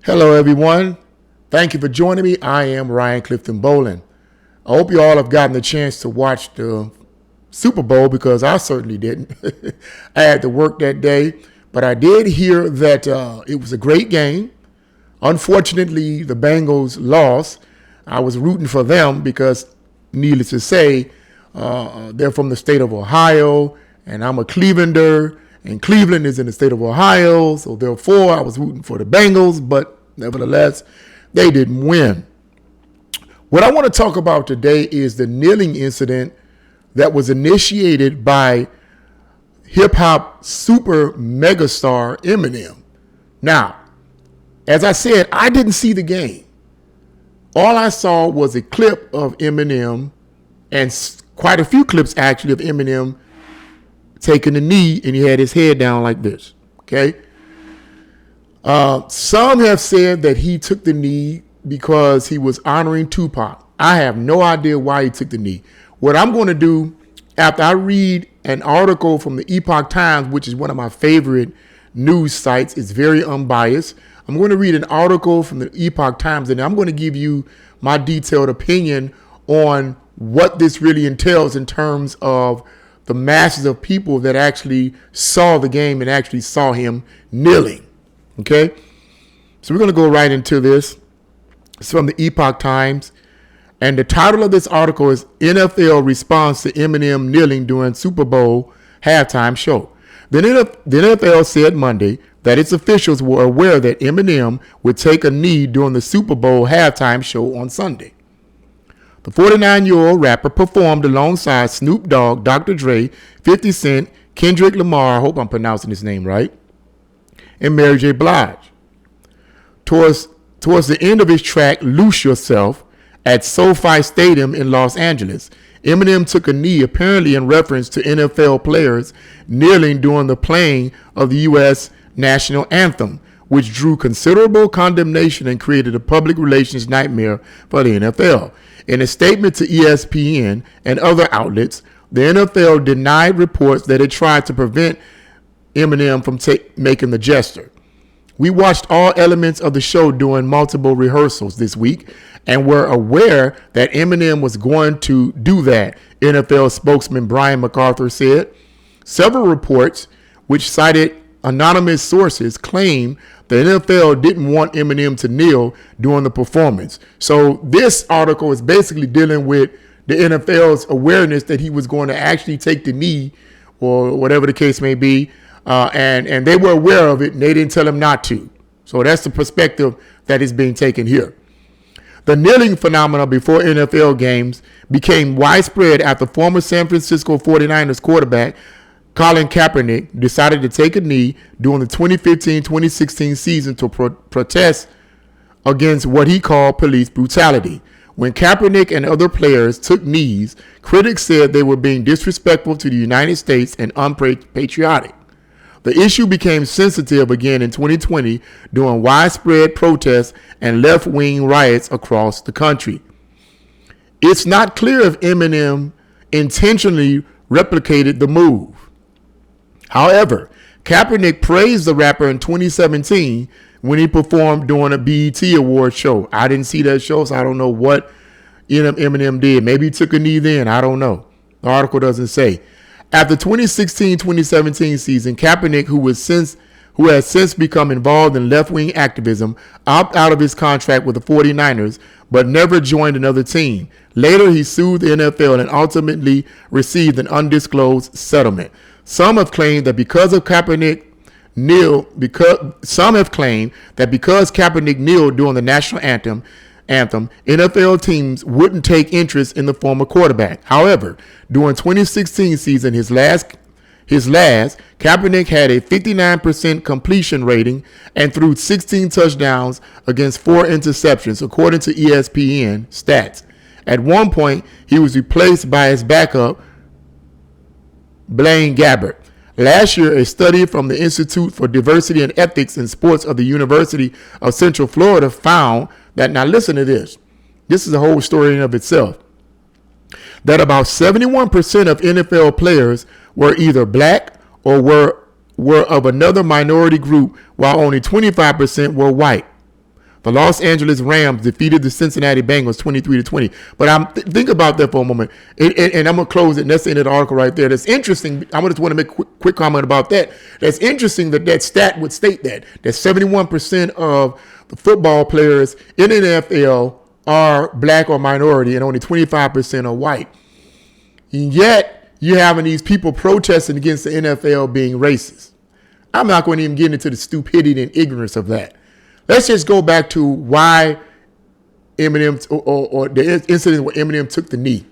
Hello, everyone. Thank you for joining me. I am Ryan Clifton Bolin. I hope you all have gotten the chance to watch the Super Bowl because I certainly didn't. I had to work that day, but I did hear that it was a great game. Unfortunately, the Bengals lost. I was rooting for them because, needless to say, they're from the state of Ohio, and I'm a Clevelander, and Cleveland is in the state of Ohio, so therefore I was rooting for the Bengals, but nevertheless, they didn't win. What I want to talk about today is the kneeling incident that was initiated by hip-hop super megastar Eminem. Now, as I said, I didn't see the game. All I saw was a clip of Eminem and quite a few clips actually of Eminem taking the knee, and he had his head down like this. Okay. Some have said that he took the knee because he was honoring Tupac. I have no idea why he took the knee. What I'm going to do after I read an article from the Epoch Times, which is one of my favorite news sites, it's very unbiased. I'm going to read an article from the Epoch Times, and I'm going to give you my detailed opinion on what this really entails in terms of the masses of people that actually saw the game and actually saw him kneeling. Okay? So we're going to go right into this. It's from the Epoch Times. And the title of this article is NFL Response to Eminem Kneeling During Super Bowl Halftime Show. The NFL said Monday that its officials were aware that Eminem would take a knee during the Super Bowl halftime show on Sunday. The 49-year-old rapper performed alongside Snoop Dogg, Dr. Dre, 50 Cent, Kendrick Lamar, I hope I'm pronouncing his name right, and Mary J. Blige. Towards the end of his track, Lose Yourself, at SoFi Stadium in Los Angeles, Eminem took a knee apparently in reference to NFL players kneeling during the playing of the U.S. national anthem, which drew considerable condemnation and created a public relations nightmare for the NFL. In a statement to ESPN and other outlets, the NFL denied reports that it tried to prevent Eminem from making the gesture. We watched all elements of the show during multiple rehearsals this week and were aware that Eminem was going to do that, NFL spokesman Brian MacArthur said. Several reports, which cited anonymous sources, claim the NFL didn't want Eminem to kneel during the performance. So this article is basically dealing with the NFL's awareness that he was going to actually take the knee or whatever the case may be. And they were aware of it, and they didn't tell him not to. So that's the perspective that is being taken here. The kneeling phenomenon before NFL games became widespread after former San Francisco 49ers quarterback Colin Kaepernick decided to take a knee during the 2015-2016 season to protest against what he called police brutality. When Kaepernick and other players took knees, critics said they were being disrespectful to the United States and unpatriotic. The issue became sensitive again in 2020 during widespread protests and left-wing riots across the country. It's not clear if Eminem intentionally replicated the move. However, Kaepernick praised the rapper in 2017 when he performed during a BET Awards show. I didn't see that show, so I don't know what Eminem did. Maybe he took a knee then. I don't know. The article doesn't say. After 2016-2017 season, Kaepernick, who has since become involved in left-wing activism, opted out of his contract with the 49ers, but never joined another team. Later, he sued the NFL and ultimately received an undisclosed settlement. Some have claimed that because Kaepernick kneeled during the national anthem, NFL teams wouldn't take interest in the former quarterback. However, during 2016 season, his last, Kaepernick had a 59% completion rating and threw 16 touchdowns against 4 interceptions, according to ESPN stats. At one point, he was replaced by his backup, Blaine Gabbert. Last year, a study from the Institute for Diversity and Ethics in Sports of the University of Central Florida found that, now listen to this. This is a whole story in of itself. That about 71% of NFL players were either black or were of another minority group, while only 25% were white. The Los Angeles Rams defeated the Cincinnati Bengals 23-20. But think about that for a moment, and I'm gonna close it. And that's the end of the article right there. That's interesting. I just want to make a quick comment about that. That's interesting that stat would state that 71% of the football players in the NFL are black or minority, and only 25% are white. And yet you're having these people protesting against the NFL being racist. I'm not going to even get into the stupidity and ignorance of that. Let's just go back to why Eminem or the incident where Eminem took the knee.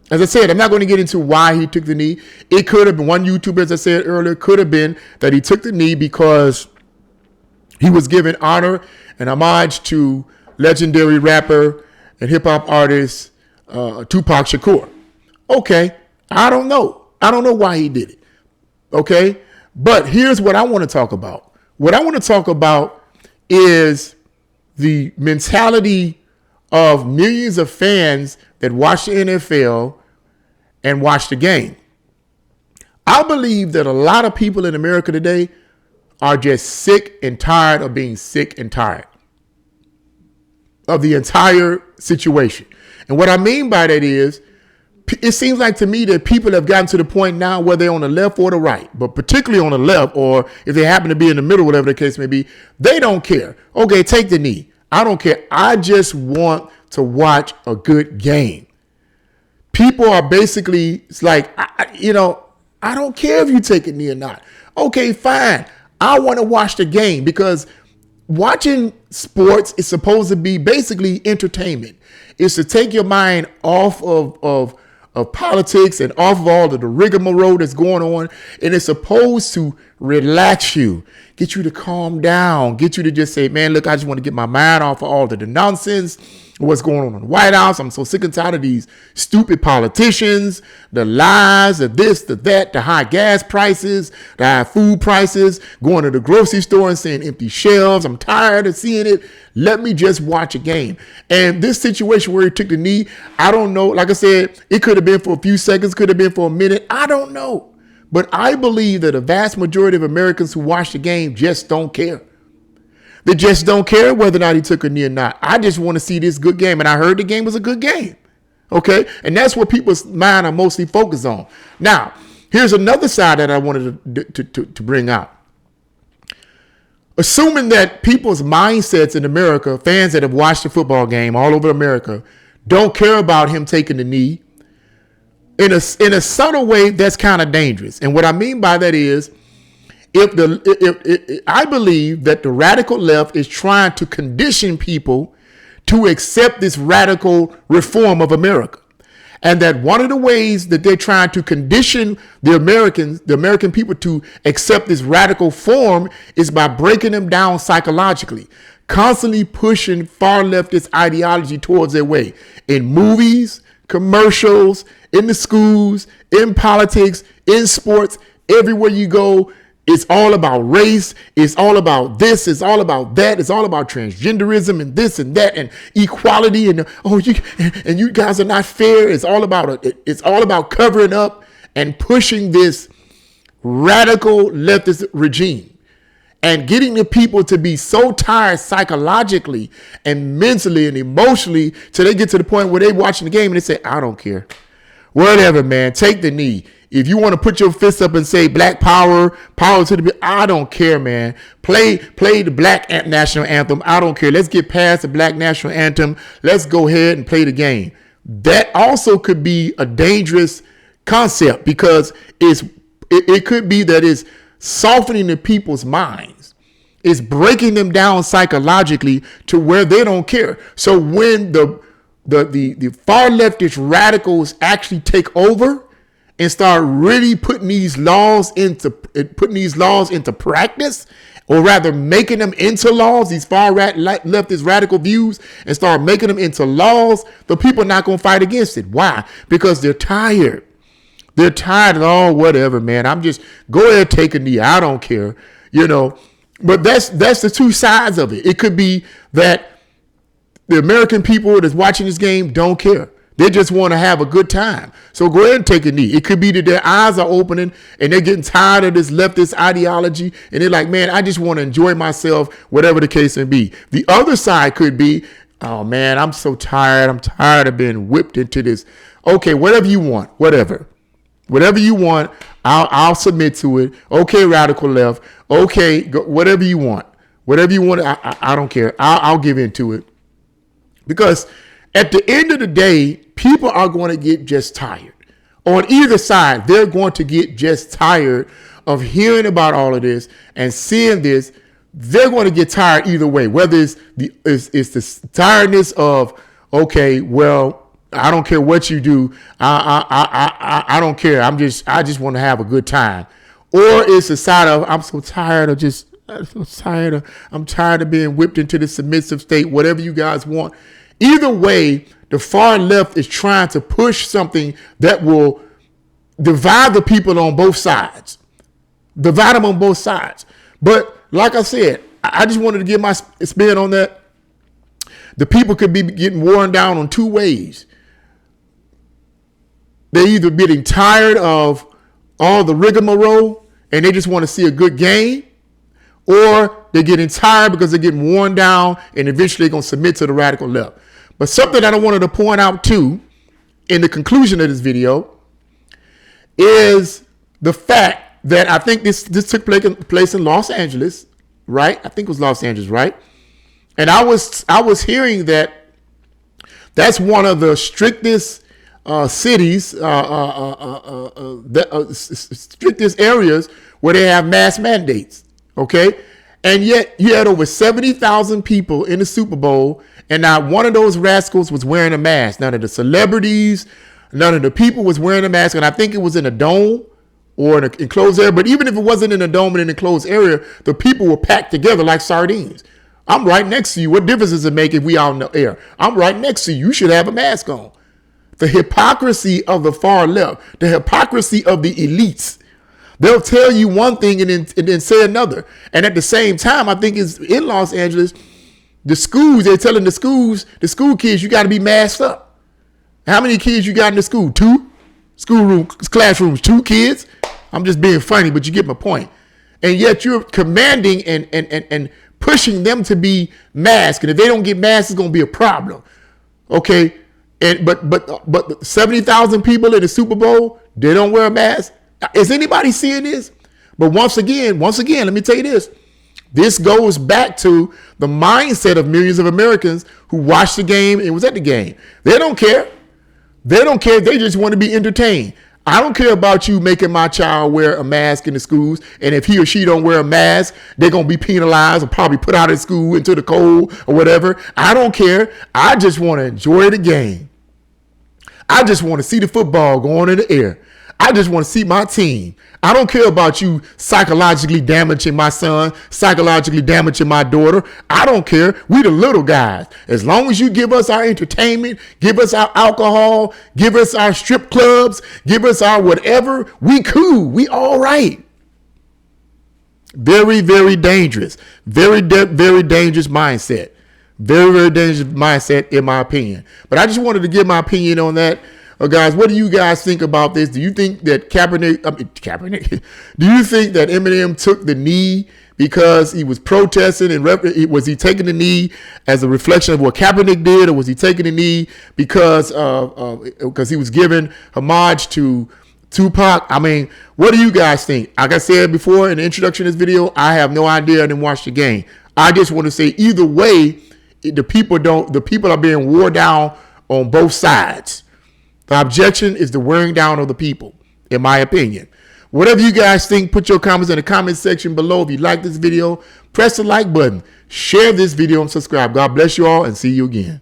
As I said, I'm not going to get into why he took the knee. It could have been, one YouTuber, as I said earlier, could have been that he took the knee because he was giving honor and homage to legendary rapper and hip-hop artist Tupac Shakur. Okay, I don't know. I don't know why he did it. Okay, but here's what I want to talk about. What I want to talk about is the mentality of millions of fans that watch the NFL and watch the game. I believe that a lot of people in America today are just sick and tired of being sick and tired of the entire situation. And what I mean by that is, it seems like to me that people have gotten to the point now where they're on the left or the right, but particularly on the left, or if they happen to be in the middle, whatever the case may be, they don't care. Okay, take the knee. I don't care. I just want to watch a good game. People are basically, it's like, I don't care if you take a knee or not. Okay, fine. I want to watch the game because watching sports is supposed to be basically entertainment. It's to take your mind off of politics and off of all of the rigmarole that's going on. And it's supposed to relax you, get you to calm down, get you to just say, man, look, I just want to get my mind off of all of the nonsense, what's going on in the White House. I'm so sick and tired of these stupid politicians, the lies, the this, the that, the high gas prices, the high food prices, going to the grocery store and seeing empty shelves. I'm tired of seeing it. Let me just watch a game. And this situation where he took the knee, I don't know. Like I said, it could have been for a few seconds, could have been for a minute. I don't know. But I believe that a vast majority of Americans who watch the game just don't care. They just don't care whether or not he took a knee or not. I just want to see this good game. And I heard the game was a good game. Okay. And that's what people's mind are mostly focused on. Now, here's another side that I wanted to bring out. Assuming that people's mindsets in America, fans that have watched the football game all over America, don't care about him taking the knee, in a subtle way, that's kind of dangerous. And what I mean by that is, if I believe that the radical left is trying to condition people to accept this radical reform of America. And that one of the ways that they're trying to condition the American people to accept this radical form is by breaking them down psychologically, constantly pushing far leftist ideology towards their way in movies, commercials, in the schools, in politics, in sports, everywhere you go. It's all about race. It's all about this. It's all about that. It's all about transgenderism and this and that and equality and you guys are not fair. It's all about covering up and pushing this radical leftist regime and getting the people to be so tired psychologically and mentally and emotionally till they get to the point where they're watching the game and they say, I don't care. Whatever, man, take the knee. If you want to put your fists up and say black power, power to the, I don't care, man. Play the black national anthem. I don't care. Let's get past the black national anthem. Let's go ahead and play the game. That also could be a dangerous concept because it could be that it's softening the people's minds. It's breaking them down psychologically to where they don't care. So when the far leftist radicals actually take over and start really putting these laws into practice, or rather making them into laws, these far leftist radical views, and start making them into laws, the people are not going to fight against it. Why? Because they're tired. They're tired of, oh, whatever, man. I'm just, go ahead, take a knee. I don't care, But that's the two sides of it. It could be that the American people that's watching this game don't care. They just want to have a good time. So go ahead and take a knee. It could be that their eyes are opening and they're getting tired of this leftist ideology. And they're like, man, I just want to enjoy myself, whatever the case may be. The other side could be, oh, man, I'm so tired. I'm tired of being whipped into this. Okay, whatever you want, whatever. Whatever you want, I'll submit to it. Okay, radical left. Okay, whatever you want. Whatever you want, I don't care. I'll give in to it. Because at the end of the day, people are going to get just tired. On either side, they're going to get just tired of hearing about all of this and seeing this. They're going to get tired either way, whether it's the tiredness of, okay, well, I don't care what you do. I don't care. I just want to have a good time. Or it's the side of, I'm tired of being whipped into the submissive state, whatever you guys want. Either way, the far left is trying to push something that will divide the people on both sides. Divide them on both sides. But like I said, I just wanted to give my spin on that. The people could be getting worn down on two ways. They're either getting tired of all the rigmarole and they just want to see a good game, or they're getting tired because they're getting worn down and eventually they're going to submit to the radical left. But something that I wanted to point out too, in the conclusion of this video, is the fact that I think this took place in Los Angeles, right? I think it was Los Angeles, right? And I was hearing that that's one of the strictest cities, strictest areas where they have mask mandates. Okay. And yet you had over 70,000 people in the Super Bowl, and not one of those rascals was wearing a mask. None of the celebrities, none of the people was wearing a mask. And I think it was in a dome or in an enclosed area. But even if it wasn't in a dome and an enclosed area, the people were packed together like sardines. I'm right next to you. What difference does it make if we out in the air? I'm right next to you. You should have a mask on. The hypocrisy of the far left, the hypocrisy of the elites. They'll tell you one thing and then say another. And at the same time, I think it's in Los Angeles, the schools, they're telling the school kids, you got to be masked up. How many kids you got in the school? 2? Classrooms, 2 kids? I'm just being funny, but you get my point. And yet you're commanding and pushing them to be masked. And if they don't get masked, it's going to be a problem. Okay? And but 70,000 people in the Super Bowl, they don't wear a mask. Is anybody seeing this? But once again, let me tell you this. This goes back to the mindset of millions of Americans who watched the game and was at the game. They don't care. They don't care. They just want to be entertained. I don't care about you making my child wear a mask in the schools. And if he or she don't wear a mask, they're going to be penalized or probably put out of school into the cold or whatever. I don't care. I just want to enjoy the game. I just want to see the football going in the air. I just want to see my team. I don't care about you psychologically damaging my son, psychologically damaging my daughter. I don't care. We the little guys. As long as you give us our entertainment, give us our alcohol, give us our strip clubs, give us our whatever, we cool. We all right. Very, very dangerous. Very dangerous mindset. Very, very dangerous mindset, in my opinion. But I just wanted to give my opinion on that. Guys, what do you guys think about this? Do you think that Kaepernick? Do you think that Eminem took the knee because he was protesting, and was he taking the knee as a reflection of what Kaepernick did, or was he taking the knee because he was giving homage to Tupac? I mean, what do you guys think? Like I said before in the introduction of this video, I have no idea. I didn't watch the game. I just want to say either way, the people are being worn down on both sides. The objection is the wearing down of the people, in my opinion. Whatever you guys think, put your comments in the comment section below. If you like this video, press the like button, share this video, and subscribe. God bless you all, and see you again.